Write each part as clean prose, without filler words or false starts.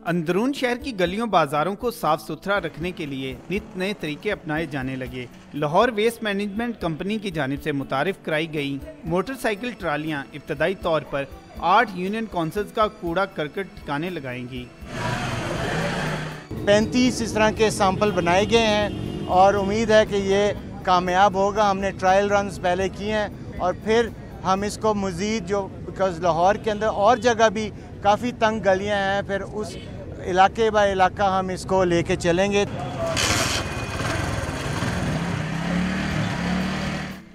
اندرون شہر کی گلیوں بازاروں کو صاف ستھرا رکھنے کے لیے نت نئے طریقے اپنائے جانے لگے۔ لاہور ویسٹ مینجمنٹ کمپنی کی جانب سے متعارف کرائی گئی موٹر سائیکل ٹرالیاں ابتدائی طور پر 8 یونین کونسلز کا کوڑا کرکٹ ٹھکانے لگائیں گی۔ 35 اس طرح کے سیمپل بنائے گئے ہیں اور امید ہے کہ یہ کامیاب ہوگا۔ ہم نے ٹرائل رنز پہلے کیے ہیں اور پھر ہم اس کو مزید بیکاز لاہور کے اندر اور جگہ بھی کافی تنگ گلیاں ہیں، پھر اس علاقے با علاقہ ہم اس کو لے کے چلیں گے۔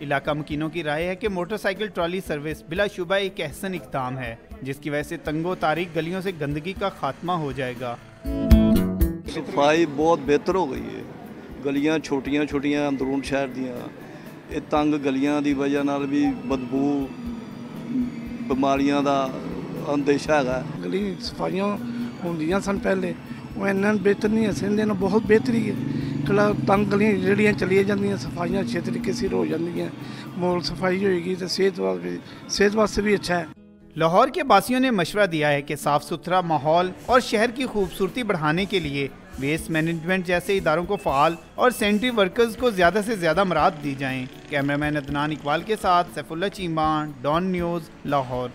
علاقہ مکینوں کی رائے ہے کہ موٹر سائیکل ٹرالی سروس بلا شبہ ایک احسن اقدام ہے، جس کی وجہ سے تنگ و تاریک گلیوں سے گندگی کا خاتمہ ہو جائے گا۔ صفائی بہت بہتر ہو گئی ہے۔ گلیاں چھوٹیاں چھوٹیاں اندرون شہر دیاں یہ تنگ گلیاں دی وجہ نال بھی بدبو بیماریاں دا اندیشہ ہے۔ گلی صفائیاں ہوندیاں سن پہلے وہ اینا بہتر نہیں ہے، سندھ نے بہت بہتری ہے۔ کلا تنگ گلیاں جڑیاں چلی جاندیاں، صفائیاں اچھے طریقے سے ہو جاندیاں، مول صفائی ہوئے گی تو صحت واسطے بھی اچھا ہے۔ لاہور کے باسیوں نے مشورہ دیا ہے کہ صاف ستھرا ماحول اور شہر کی خوبصورتی بڑھانے کے لیے ویسٹ مینجمنٹ جیسے اداروں کو فعال اور سینٹری ورکرز کو زیادہ سے زیادہ مراعات دی جائیں۔ کیمرہ مین عدنان اقبال کے ساتھ سیف اللہ چیمہ، ڈان نیوز، لاہور۔